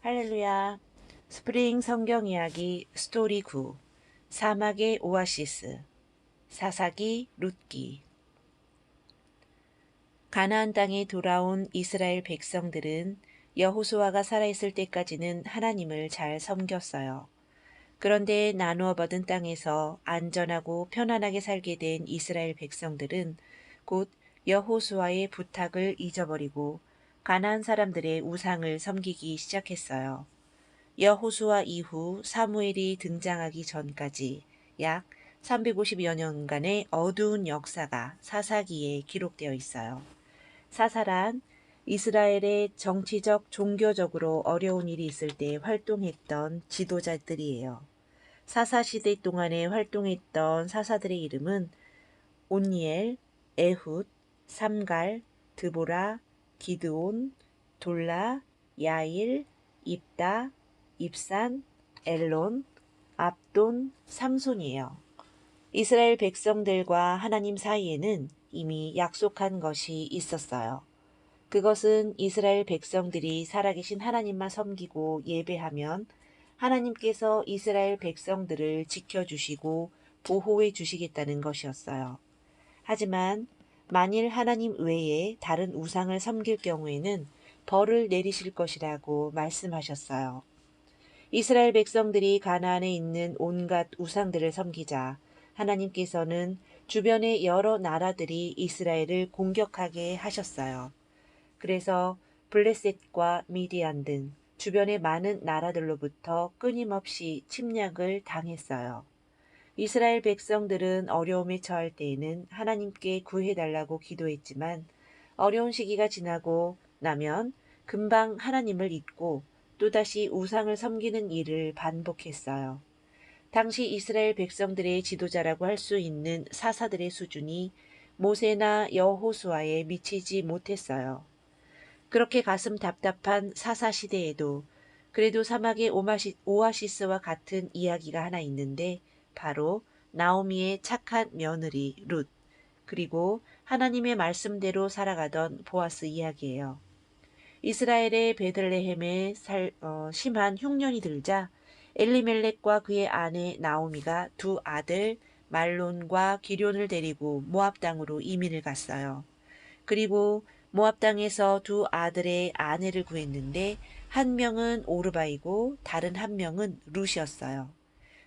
할렐루야. 스프링 성경 이야기 스토리 9. 사막의 오아시스. 사사기 룻기. 가나안 땅에 돌아온 이스라엘 백성들은 여호수아가 살아있을 때까지는 하나님을 잘 섬겼어요. 그런데 나누어 받은 땅에서 안전하고 편안하게 살게 된 이스라엘 백성들은 곧 여호수아의 부탁을 잊어버리고 가나안 사람들의 우상을 섬기기 시작했어요. 여호수아 이후 사무엘이 등장하기 전까지 약 350여 년간의 어두운 역사가 사사기에 기록되어 있어요. 사사란 이스라엘의 정치적, 종교적으로 어려운 일이 있을 때 활동했던 지도자들이에요. 사사 시대 동안에 활동했던 사사들의 이름은 온니엘, 에훗, 삼갈, 드보라, 기드온, 돌라, 야일, 입다, 입산, 엘론, 압돈, 삼손이에요. 이스라엘 백성들과 하나님 사이에는 이미 약속한 것이 있었어요. 그것은 이스라엘 백성들이 살아계신 하나님만 섬기고 예배하면 하나님께서 이스라엘 백성들을 지켜주시고 보호해 주시겠다는 것이었어요. 하지만 만일 하나님 외에 다른 우상을 섬길 경우에는 벌을 내리실 것이라고 말씀하셨어요. 이스라엘 백성들이 가나안에 있는 온갖 우상들을 섬기자 하나님께서는 주변의 여러 나라들이 이스라엘을 공격하게 하셨어요. 그래서 블레셋과 미디안 등 주변의 많은 나라들로부터 끊임없이 침략을 당했어요. 이스라엘 백성들은 어려움에 처할 때에는 하나님께 구해달라고 기도했지만 어려운 시기가 지나고 나면 금방 하나님을 잊고 또다시 우상을 섬기는 일을 반복했어요. 당시 이스라엘 백성들의 지도자라고 할 수 있는 사사들의 수준이 모세나 여호수아에 미치지 못했어요. 그렇게 가슴 답답한 사사 시대에도 그래도 사막의 오아시스와 같은 이야기가 하나 있는데 바로 나오미의 착한 며느리 룻 그리고 하나님의 말씀대로 살아가던 보아스 이야기예요. 이스라엘의 베들레헴에 심한 흉년이 들자 엘리멜렉과 그의 아내 나오미가 두 아들 말론과 기럨을 데리고 모압 땅으로 이민을 갔어요. 그리고 모압 땅에서 두 아들의 아내를 구했는데 한 명은 오르바이고 다른 한 명은 룻이었어요.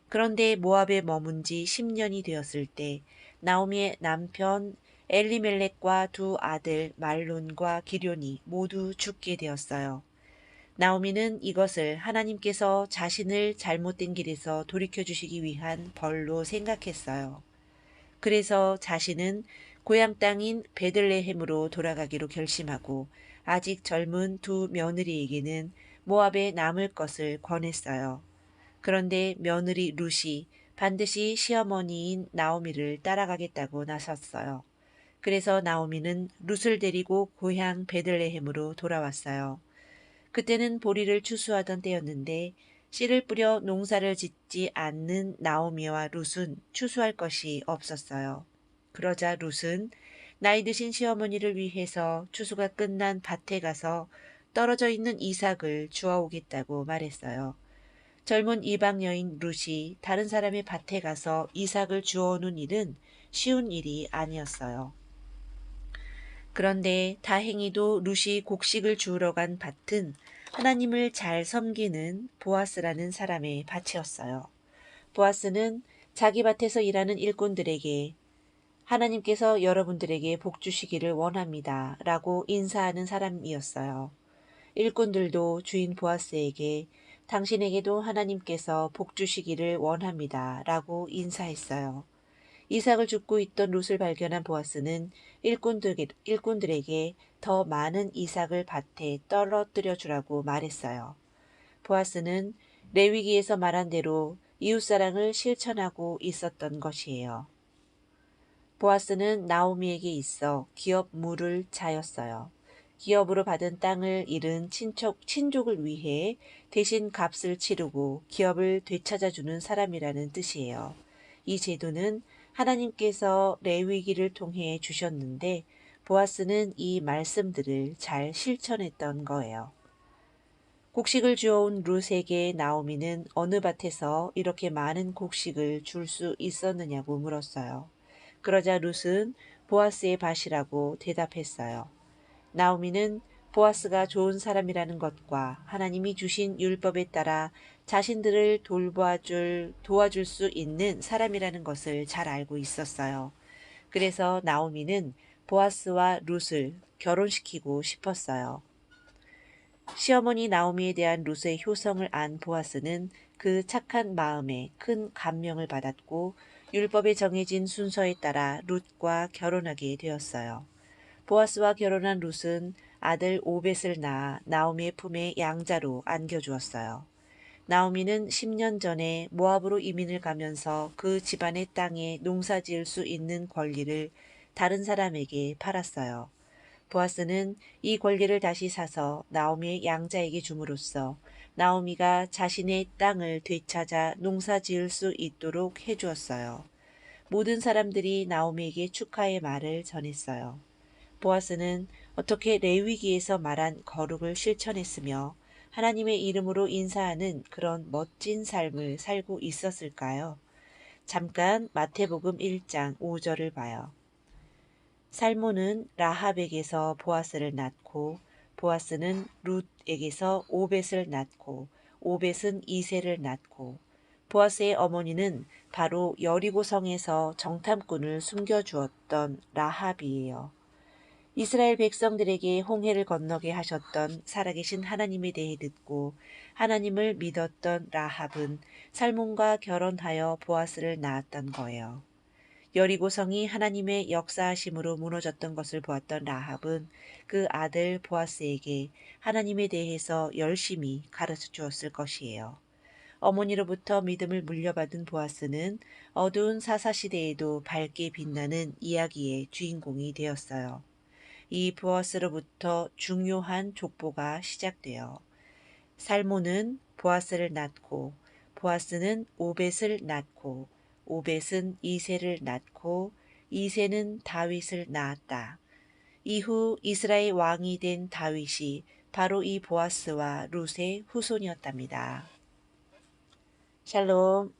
그런데 모압에 머문 지 10년이 되었을 때 나오미의 남편 엘리멜렉과 두 아들 말론과 기럨이 모두 죽게 되었어요. 나오미는 이것을 하나님께서 자신을 잘못된 길에서 돌이켜주시기 위한 벌로 생각했어요. 그래서 자신은 고향 땅인 베들레헴으로 돌아가기로 결심하고 아직 젊은 두 며느리에게는 모압에 남을 것을 권했어요. 그런데 며느리 룻이 반드시 시어머니인 나오미를 따라가겠다고 나섰어요. 그래서 나오미는 룻을 데리고 고향 베들레헴으로 돌아왔어요. 그때는 보리를 추수하던 때였는데 씨를 뿌려 농사를 짓지 않는 나오미와 룻은 추수할 것이 없었어요. 그러자 룻은 나이 드신 시어머니를 위해서 추수가 끝난 밭에 가서 떨어져 있는 이삭을 주워오겠다고 말했어요. 젊은 이방 여인 룻이 다른 사람의 밭에 가서 이삭을 주워오는 일은 쉬운 일이 아니었어요. 그런데 다행히도 룻이 곡식을 주우러 간 밭은 하나님을 잘 섬기는 보아스라는 사람의 밭이었어요. 보아스는 자기 밭에서 일하는 일꾼들에게 하나님께서 여러분들에게 복 주시기를 원합니다. 라고 인사하는 사람이었어요. 일꾼들도 주인 보아스에게 당신에게도 하나님께서 복 주시기를 원합니다. 라고 인사했어요. 이삭을 줍고 있던 룻을 발견한 보아스는 일꾼들에게 더 많은 이삭을 밭에 떨어뜨려 주라고 말했어요. 보아스는 레위기에서 말한 대로 이웃사랑을 실천하고 있었던 것이에요. 보아스는 나오미에게 있어 기업 물을 차였어요. 기업으로 받은 땅을 잃은 친족을 위해 대신 값을 치르고 기업을 되찾아주는 사람이라는 뜻이에요. 이 제도는 하나님께서 레위기를 통해 주셨는데 보아스는 이 말씀들을 잘 실천했던 거예요. 곡식을 주워온 룻에게 나오미는 어느 밭에서 이렇게 많은 곡식을 줄 수 있었느냐고 물었어요. 그러자 룻은 보아스의 밭이라고 대답했어요. 나오미는 보아스가 좋은 사람이라는 것과 하나님이 주신 율법에 따라 자신들을 도와줄 수 있는 사람이라는 것을 잘 알고 있었어요. 그래서 나오미는 보아스와 룻을 결혼시키고 싶었어요. 시어머니 나오미에 대한 룻의 효성을 안 보아스는 그 착한 마음에 큰 감명을 받았고 율법에 정해진 순서에 따라 룻과 결혼하게 되었어요. 보아스와 결혼한 룻은 아들 오벳을 낳아 나오미의 품에 양자로 안겨주었어요. 나오미는 10년 전에 모압으로 이민을 가면서 그 집안의 땅에 농사 지을 수 있는 권리를 다른 사람에게 팔았어요. 보아스는 이 권리를 다시 사서 나오미의 양자에게 줌으로써 나오미가 자신의 땅을 되찾아 농사 지을 수 있도록 해주었어요. 모든 사람들이 나오미에게 축하의 말을 전했어요. 보아스는 어떻게 레위기에서 말한 거룩을 실천했으며 하나님의 이름으로 인사하는 그런 멋진 삶을 살고 있었을까요? 잠깐 마태복음 1장 5절을 봐요. 살몬은 라합에게서 보아스를 낳고 보아스는 룻에게서 오벳을 낳고 오벳은 이새를 낳고 보아스의 어머니는 바로 여리고 성에서 정탐꾼을 숨겨주었던 라합이에요. 이스라엘 백성들에게 홍해를 건너게 하셨던 살아계신 하나님에 대해 듣고 하나님을 믿었던 라합은 살몬과 결혼하여 보아스를 낳았던 거예요. 여리고성이 하나님의 역사하심으로 무너졌던 것을 보았던 라합은 그 아들 보아스에게 하나님에 대해서 열심히 가르쳐 주었을 것이에요. 어머니로부터 믿음을 물려받은 보아스는 어두운 사사시대에도 밝게 빛나는 이야기의 주인공이 되었어요. 이 보아스로부터 중요한 족보가 시작돼요. 살몬은 보아스를 낳고 보아스는 오벳을 낳고 오벳은 이새를 낳고 이새는 다윗을 낳았다. 이후 이스라엘 왕이 된 다윗이 바로 이 보아스와 룻의 후손이었답니다. 샬롬.